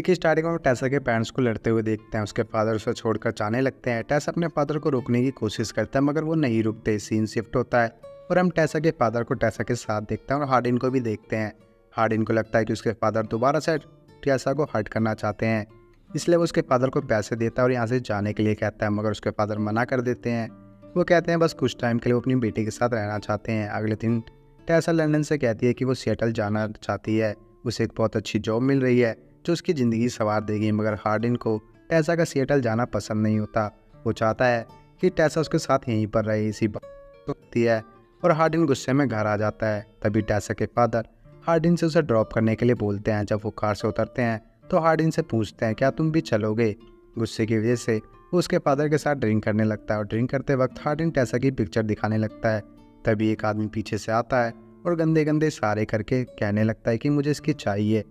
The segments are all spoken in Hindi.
देखिए स्टार्टिंग में टेसा के पेरेंट्स को लड़ते हुए देखते हैं। उसके फादर उसे छोड़कर जाने लगते हैं। टेसा अपने फादर को रोकने की कोशिश करता है मगर वो नहीं रुकते। सीन शिफ्ट होता है और हम टेसा के फादर को टेसा के साथ देखते हैं और हार्डिन को भी देखते हैं। हार्डिन को लगता है कि उसके फादर दोबारा से टेसा को हर्ट करना चाहते हैं, इसलिए वो उसके फादर को पैसे देता है और यहाँ से जाने के लिए कहता है मगर उसके फादर मना कर देते हैं। वो कहते हैं बस कुछ टाइम के लिए वो अपनी बेटी के साथ रहना चाहते हैं। अगले दिन टेसा लंदन से कहती है कि वो सिएटल जाना चाहती है। उसे एक बहुत अच्छी जॉब मिल रही है जो उसकी ज़िंदगी संवार देगी, मगर हार्डिन को टेसा का सिएटल जाना पसंद नहीं होता। वो चाहता है कि टेसा उसके साथ यहीं पर रहे। इसी बात होती है और हार्डिन गुस्से में घर आ जाता है। तभी टेसा के फादर हार्डिन से उसे ड्रॉप करने के लिए बोलते हैं। जब वो कार से उतरते हैं तो हार्डिन से पूछते हैं क्या तुम भी चलोगे। गुस्से की वजह से वो उसके फादर के साथ ड्रिंक करने लगता है और ड्रिंक करते वक्त हार्डिन टेसा की पिक्चर दिखाने लगता है। तभी एक आदमी पीछे से आता है और गंदे गंदे इशारे करके कहने लगता है कि मुझे इसकी चाहिए।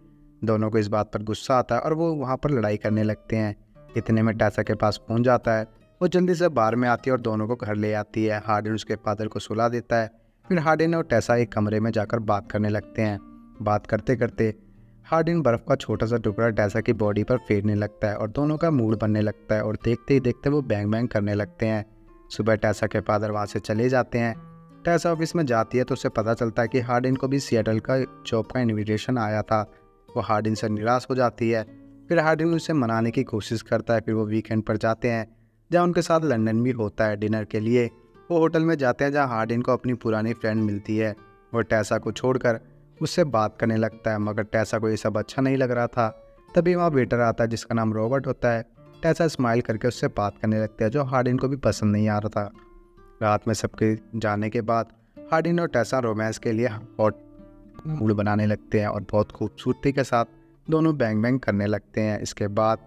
दोनों को इस बात पर गुस्सा आता है और वो वहाँ पर लड़ाई करने लगते हैं। इतने में टेसा के पास पहुँच जाता है। वो जल्दी से बाहर में आती है और दोनों को घर ले आती है। हार्डिन उसके फादर को सुला देता है। फिर हार्डिन और टेसा एक कमरे में जाकर बात करने लगते हैं। बात करते करते हार्डिन बर्फ़ का छोटा सा टुकड़ा टेसा की बॉडी पर फेरने लगता है और दोनों का मूड बनने लगता है और देखते ही देखते वो बैंग बैंग करने लगते हैं। सुबह टेसा के फादर वहाँ से चले जाते हैं। टेसा ऑफिस में जाती है तो उसे पता चलता है कि हार्डिन को भी सिएटल का जॉब का इन्विटेशन आया था। वो हार्डिन से निराश हो जाती है। फिर हार्डिन उसे मनाने की कोशिश करता है। फिर वो वीकेंड पर जाते हैं जहाँ उनके साथ लंदन भी होता है डिनर के लिए। वो होटल में जाते हैं जहाँ हार्डिन को अपनी पुरानी फ्रेंड मिलती है। वो टेसा को छोड़कर उससे बात करने लगता है मगर टेसा को ये सब अच्छा नहीं लग रहा था। तभी वहाँ वेटर आता है जिसका नाम रॉबर्ट होता है। टेसा स्माइल करके उससे बात करने लगता है जो हार्डिन को भी पसंद नहीं आ रहा था। रात में सबके जाने के बाद हार्डिन और टेसा रोमांस के लिए हॉट मूड बनाने लगते हैं और बहुत खूबसूरती के साथ दोनों बैंग बैंग करने लगते हैं। इसके बाद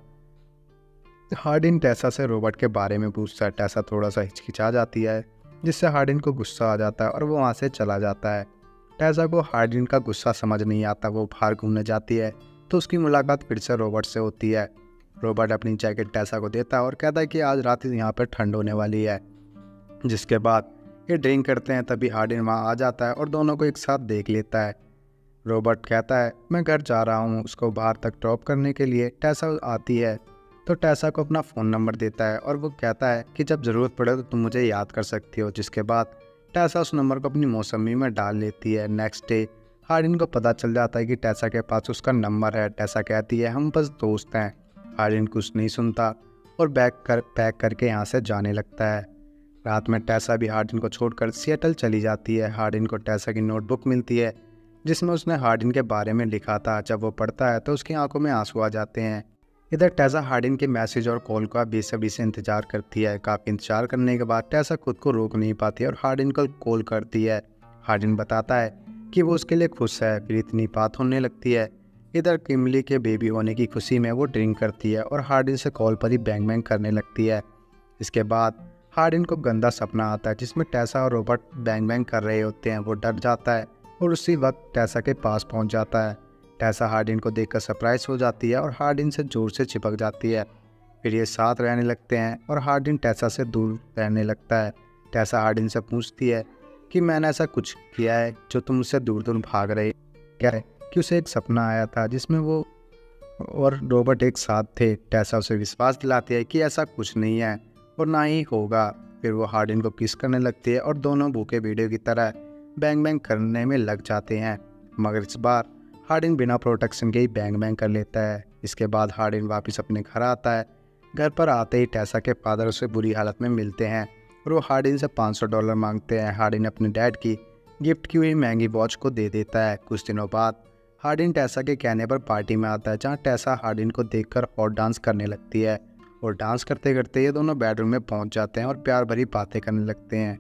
हार्डिन टेसा से रॉबर्ट के बारे में पूछता है। टेसा थोड़ा सा हिचकिचा जाती है जिससे हार्डिन को गुस्सा आ जाता है और वो वहाँ से चला जाता है। टेसा को हार्डिन का गुस्सा समझ नहीं आता। वो बाहर घूमने जाती है तो उसकी मुलाकात फिर से रॉबर्ट से होती है। रॉबर्ट अपनी जैकेट टेसा को देता है और कहता है कि आज रात यहाँ पर ठंड होने वाली है। जिसके बाद ये ड्रिंक करते हैं। तभी हार्डिन वहाँ आ जाता है और दोनों को एक साथ देख लेता है। रॉबर्ट कहता है मैं घर जा रहा हूँ उसको बाहर तक ड्रॉप करने के लिए। टेसा आती है तो टेसा को अपना फ़ोन नंबर देता है और वो कहता है कि जब ज़रूरत पड़े तो तुम मुझे याद कर सकती हो। जिसके बाद टेसा उस नंबर को अपनी मौसमी में डाल लेती है। नेक्स्ट डे हार्डिन को पता चल जाता है कि टेसा के पास उसका नंबर है। टेसा कहती है हम बस दोस्त हैं। हार्डिन कुछ नहीं सुनता और पैक करके यहाँ से जाने लगता है। रात में टेसा भी हार्डिन को छोड़कर सिएटल चली जाती है। हार्डिन को टेसा की नोटबुक मिलती है जिसमें उसने हार्डिन के बारे में लिखा था। जब वो पढ़ता है तो उसकी आंखों में आंसू आ जाते हैं। इधर टेसा हार्डिन के मैसेज और कॉल का बेसब्री से इंतजार करती है। काफ़ी इंतजार करने के बाद टेसा खुद को रोक नहीं पाती और हार्डिन को कॉल करती है। हार्डिन बताता है कि वो उसके लिए खुश है। फिर इतनी बात होने लगती है। इधर किमली के बेबी होने की खुशी में वो ड्रिंक करती है और हार्डिन से कॉल पर ही बैंग बैंग करने लगती है। इसके बाद हार्डिन को गंदा सपना आता है जिसमें टेसा और रॉबर्ट बैंग बैंग कर रहे होते हैं। वो डर जाता है और उसी वक्त टेसा के पास पहुंच जाता है। टेसा हार्डिन को देखकर सरप्राइज हो जाती है और हार्डिन से जोर से चिपक जाती है। फिर ये साथ रहने लगते हैं और हार्डिन टेसा से दूर रहने लगता है। टेसा हार्डिन से पूछती है कि मैंने ऐसा कुछ किया है जो तुम मुझसे दूर दूर भाग रहे। क्या है कि उसे एक सपना आया था जिसमें वो और रॉबर्ट एक साथ थे। टेसा उसे विश्वास दिलाती है कि ऐसा कुछ नहीं है और ना ही होगा। फिर वो हार्डिन को किस करने लगती है और दोनों भूखे वीडियो की तरह बैंग बैंग करने में लग जाते हैं। मगर इस बार हार्डिन बिना प्रोटेक्शन के ही बैंग बैंग कर लेता है। इसके बाद हार्डिन वापस अपने घर आता है। घर पर आते ही टेसा के फादर उसे बुरी हालत में मिलते हैं और वो हार्डिन से $500 मांगते हैं। हार्डिन अपने डैड की गिफ्ट की हुई महंगी वॉच को दे देता है। कुछ दिनों बाद हार्डिन टेसा के कहने पर पार्टी में आता है जहाँ टेसा हार्डिन को देखकर हॉट डांस करने लगती है और डांस करते करते ये दोनों बेडरूम में पहुंच जाते हैं और प्यार भरी बातें करने लगते हैं।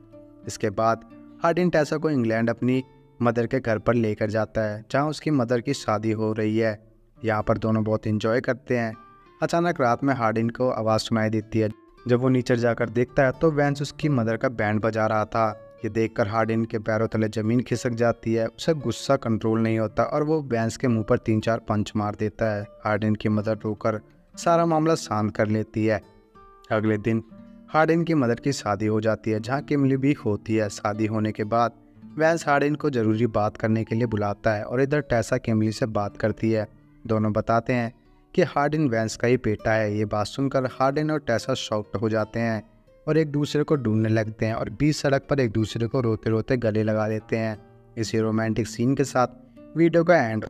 इसके बाद हार्डिन टेसा को इंग्लैंड अपनी मदर के घर पर लेकर जाता है जहाँ उसकी मदर की शादी हो रही है। यहाँ पर दोनों बहुत एंजॉय करते हैं। अचानक रात में हार्डिन को आवाज़ सुनाई देती है। जब वो नीचे जाकर देखता है तो वैंस उसकी मदर का बैंड बजा रहा था। ये देखकर हार्डिन के पैरों तले ज़मीन खिसक जाती है। उसे गुस्सा कंट्रोल नहीं होता और वो वैंस के मुंह पर 3-4 पंच मार देता है। हार्डिन की मदर रोकर सारा मामला शांत कर लेती है। अगले दिन हार्डिन की मदर की शादी हो जाती है जहाँ किमली भी होती है। शादी होने के बाद वैंस हार्डिन को ज़रूरी बात करने के लिए बुलाता है और इधर टेसा किमली से बात करती है। दोनों बताते हैं कि हार्डिन वैंस का ही बेटा है। ये बात सुनकर हार्डिन और टेसा शॉक्ड हो जाते हैं और एक दूसरे को ढूंढने लगते हैं और बीच सड़क पर एक दूसरे को रोते रोते गले लगा देते हैं। इसी रोमांटिक सीन के साथ वीडियो का एंड